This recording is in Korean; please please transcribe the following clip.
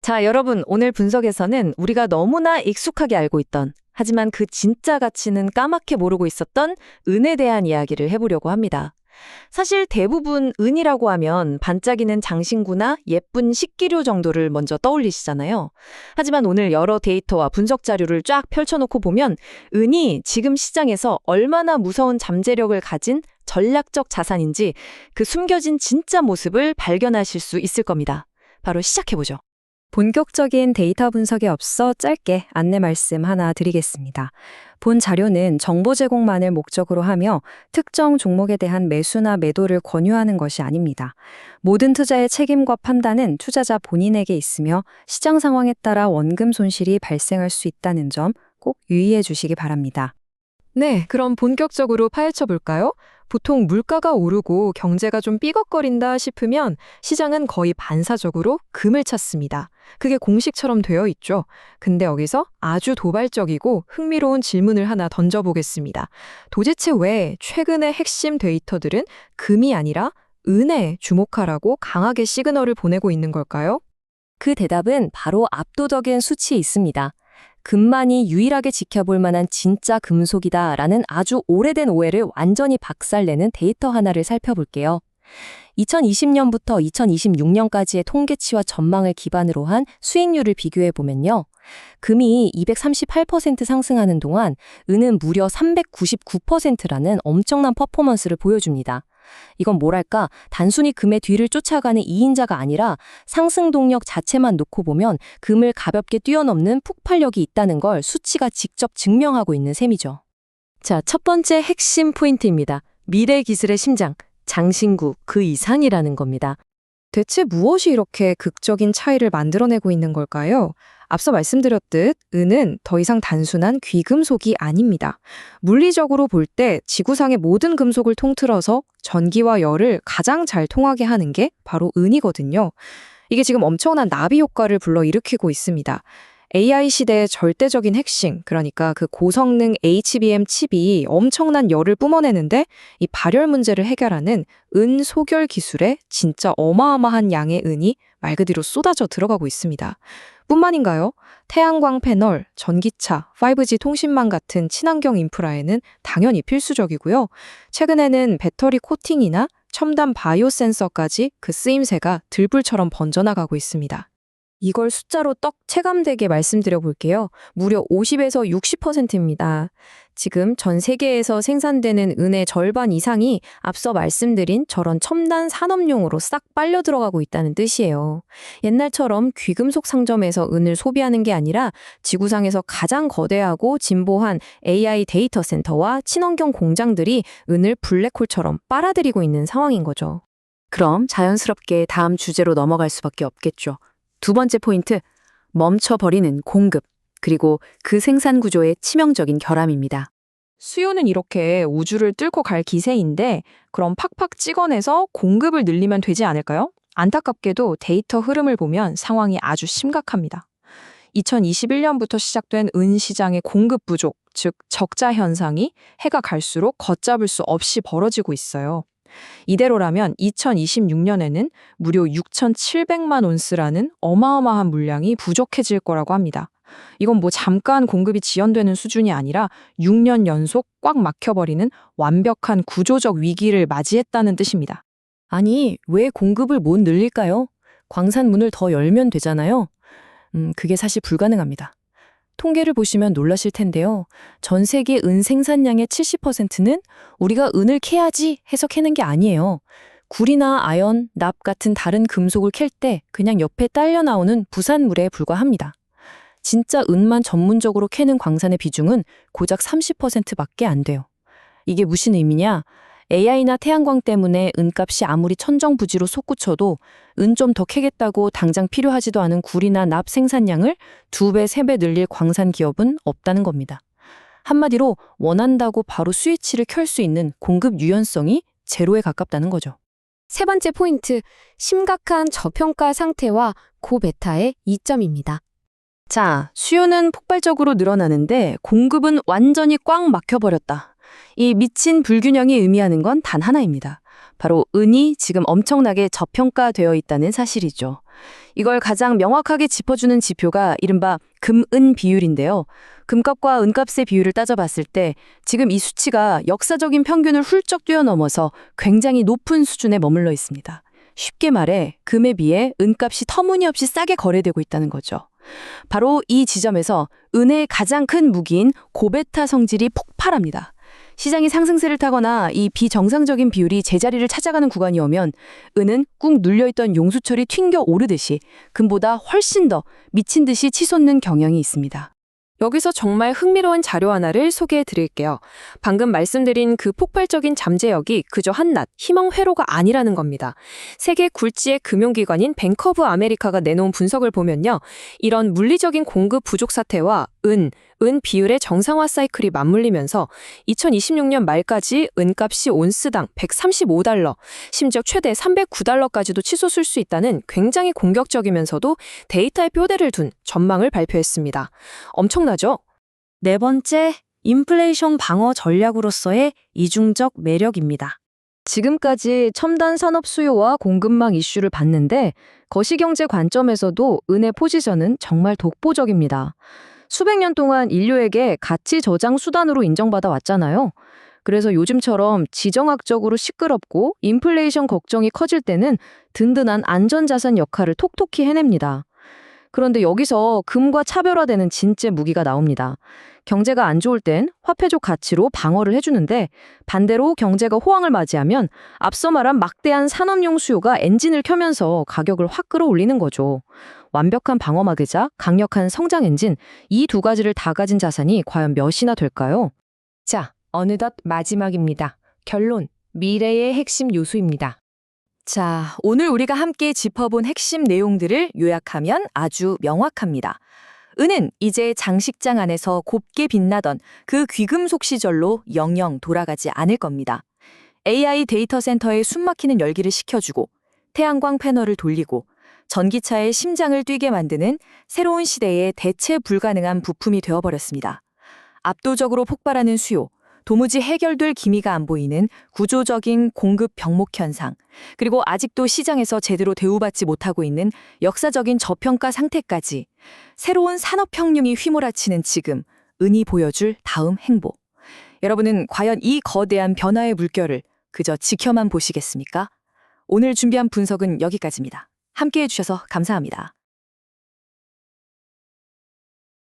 자, 여러분, 오늘 분석에서는 우리가 너무나 익숙하게 알고 있던, 하지만 그 진짜 가치는 까맣게 모르고 있었던 은에 대한 이야기를 해보려고 합니다. 사실 대부분 은이라고 하면 반짝이는 장신구나 예쁜 식기류 정도를 먼저 떠올리시잖아요. 하지만 오늘 여러 데이터와 분석 자료를 쫙 펼쳐놓고 보면 은이 지금 시장에서 얼마나 무서운 잠재력을 가진 전략적 자산인지 그 숨겨진 진짜 모습을 발견하실 수 있을 겁니다. 바로 시작해보죠. 본격적인 데이터 분석에 앞서 짧게 안내 말씀 하나 드리겠습니다. 본 자료는 정보 제공만을 목적으로 하며 특정 종목에 대한 매수나 매도를 권유하는 것이 아닙니다. 모든 투자의 책임과 판단은 투자자 본인에게 있으며 시장 상황에 따라 원금 손실이 발생할 수 있다는 점 꼭 유의해 주시기 바랍니다. 네, 그럼 본격적으로 파헤쳐 볼까요? 보통 물가가 오르고 경제가 좀 삐걱거린다 싶으면 시장은 거의 반사적으로 금을 찾습니다. 그게 공식처럼 되어 있죠. 근데 여기서 아주 도발적이고 흥미로운 질문을 하나 던져보겠습니다. 도대체 왜 최근의 핵심 데이터들은 금이 아니라 은에 주목하라고 강하게 시그널을 보내고 있는 걸까요? 그 대답은 바로 압도적인 수치에 있습니다. 금만이 유일하게 지켜볼 만한 진짜 금속이다라는 아주 오래된 오해를 완전히 박살내는 데이터 하나를 살펴볼게요. 2020년부터 2026년까지의 통계치와 전망을 기반으로 한 수익률을 비교해보면요. 금이 238% 상승하는 동안 은은 무려 399%라는 엄청난 퍼포먼스를 보여줍니다. 이건 뭐랄까, 단순히 금의 뒤를 쫓아가는 2인자가 아니라 상승 동력 자체만 놓고 보면 금을 가볍게 뛰어넘는 폭발력이 있다는 걸 수치가 직접 증명하고 있는 셈이죠. 자, 첫 번째 핵심 포인트입니다. 미래 기술의 심장, 장신구 그 이상이라는 겁니다. 대체 무엇이 이렇게 극적인 차이를 만들어내고 있는 걸까요? 앞서 말씀드렸듯 은은 더 이상 단순한 귀금속이 아닙니다. 물리적으로 볼 때 지구상의 모든 금속을 통틀어서 전기와 열을 가장 잘 통하게 하는 게 바로 은이거든요. 이게 지금 엄청난 나비 효과를 불러일으키고 있습니다. AI 시대의 절대적인 핵심, 그러니까 그 고성능 HBM 칩이 엄청난 열을 뿜어내는데 이 발열 문제를 해결하는 은 소결 기술에 진짜 어마어마한 양의 은이 말 그대로 쏟아져 들어가고 있습니다. 뿐만인가요? 태양광 패널, 전기차, 5G 통신망 같은 친환경 인프라에는 당연히 필수적이고요. 최근에는 배터리 코팅이나 첨단 바이오 센서까지 그 쓰임새가 들불처럼 번져나가고 있습니다. 이걸 숫자로 떡 체감되게 말씀드려 볼게요. 무려 50에서 60%입니다. 지금 전 세계에서 생산되는 은의 절반 이상이 앞서 말씀드린 저런 첨단 산업용으로 싹 빨려 들어가고 있다는 뜻이에요. 옛날처럼 귀금속 상점에서 은을 소비하는 게 아니라 지구상에서 가장 거대하고 진보한 AI 데이터 센터와 친환경 공장들이 은을 블랙홀처럼 빨아들이고 있는 상황인 거죠. 그럼 자연스럽게 다음 주제로 넘어갈 수밖에 없겠죠. 두 번째 포인트, 멈춰버리는 공급, 그리고 그 생산 구조의 치명적인 결함입니다. 수요는 이렇게 우주를 뚫고 갈 기세인데 그럼 팍팍 찍어내서 공급을 늘리면 되지 않을까요? 안타깝게도 데이터 흐름을 보면 상황이 아주 심각합니다. 2021년부터 시작된 은 시장의 공급 부족, 즉 적자 현상이 해가 갈수록 걷잡을 수 없이 벌어지고 있어요. 이대로라면 2026년에는 무려 6,700만 온스라는 어마어마한 물량이 부족해질 거라고 합니다. 이건 뭐 잠깐 공급이 지연되는 수준이 아니라 6년 연속 꽉 막혀버리는 완벽한 구조적 위기를 맞이했다는 뜻입니다. 아니, 왜 공급을 못 늘릴까요? 광산 문을 더 열면 되잖아요. 그게 사실 불가능합니다. 통계를 보시면 놀라실 텐데요. 전 세계 은 생산량의 70%는 우리가 은을 캐야지 해서 캐는 게 아니에요. 구리나 아연, 납 같은 다른 금속을 캘 때 그냥 옆에 딸려 나오는 부산물에 불과합니다. 진짜 은만 전문적으로 캐는 광산의 비중은 고작 30%밖에 안 돼요. 이게 무슨 의미냐? AI나 태양광 때문에 은값이 아무리 천정부지로 솟구쳐도 은 좀 더 캐겠다고 당장 필요하지도 않은 구리나 납 생산량을 2배, 3배 늘릴 광산 기업은 없다는 겁니다. 한마디로 원한다고 바로 스위치를 켤 수 있는 공급 유연성이 제로에 가깝다는 거죠. 세 번째 포인트, 심각한 저평가 상태와 고베타의 이점입니다. 자, 수요는 폭발적으로 늘어나는데 공급은 완전히 꽉 막혀버렸다. 이 미친 불균형이 의미하는 건 단 하나입니다. 바로 은이 지금 엄청나게 저평가되어 있다는 사실이죠. 이걸 가장 명확하게 짚어주는 지표가 이른바 금-은 비율인데요. 금값과 은값의 비율을 따져봤을 때 지금 이 수치가 역사적인 평균을 훌쩍 뛰어넘어서 굉장히 높은 수준에 머물러 있습니다. 쉽게 말해 금에 비해 은값이 터무니없이 싸게 거래되고 있다는 거죠. 바로 이 지점에서 은의 가장 큰 무기인 고베타 성질이 폭발합니다. 시장이 상승세를 타거나 이 비정상적인 비율이 제자리를 찾아가는 구간이 오면 은은 꾹 눌려있던 용수철이 튕겨 오르듯이 금보다 훨씬 더 미친 듯이 치솟는 경향이 있습니다. 여기서 정말 흥미로운 자료 하나를 소개해 드릴게요. 방금 말씀드린 그 폭발적인 잠재력이 그저 한낱 희망 회로가 아니라는 겁니다. 세계 굴지의 금융기관인 뱅크 오브 아메리카가 내놓은 분석을 보면요. 이런 물리적인 공급 부족 사태와 은 비율의 정상화 사이클이 맞물리면서 2026년 말까지 은값이 온스당 135달러, 심지어 최대 309달러까지도 치솟을 수 있다는 굉장히 공격적이면서도 데이터에 뼈대를 둔 전망을 발표했습니다. 엄청나죠? 네 번째, 인플레이션 방어 전략으로서의 이중적 매력입니다. 지금까지 첨단 산업 수요와 공급망 이슈를 봤는데 거시경제 관점에서도 은의 포지션은 정말 독보적입니다. 수백 년 동안 인류에게 가치 저장 수단으로 인정받아 왔잖아요. 그래서 요즘처럼 지정학적으로 시끄럽고 인플레이션 걱정이 커질 때는 든든한 안전자산 역할을 톡톡히 해냅니다. 그런데 여기서 금과 차별화되는 진짜 무기가 나옵니다. 경제가 안 좋을 땐 화폐적 가치로 방어를 해주는데 반대로 경제가 호황을 맞이하면 앞서 말한 막대한 산업용 수요가 엔진을 켜면서 가격을 확 끌어올리는 거죠. 완벽한 방어막이자 강력한 성장 엔진, 이 두 가지를 다 가진 자산이 과연 몇이나 될까요? 자, 어느덧 마지막입니다. 결론, 미래의 핵심 요소입니다. 자, 오늘 우리가 함께 짚어본 핵심 내용들을 요약하면 아주 명확합니다. 은은 이제 장식장 안에서 곱게 빛나던 그 귀금속 시절로 영영 돌아가지 않을 겁니다. AI 데이터 센터에 숨막히는 열기를 식혀주고 태양광 패널을 돌리고 전기차의 심장을 뛰게 만드는 새로운 시대의 대체 불가능한 부품이 되어버렸습니다. 압도적으로 폭발하는 수요, 도무지 해결될 기미가 안 보이는 구조적인 공급 병목 현상, 그리고 아직도 시장에서 제대로 대우받지 못하고 있는 역사적인 저평가 상태까지 새로운 산업혁명이 휘몰아치는 지금 은이 보여줄 다음 행보. 여러분은 과연 이 거대한 변화의 물결을 그저 지켜만 보시겠습니까? 오늘 준비한 분석은 여기까지입니다. 함께해 주셔서 감사합니다.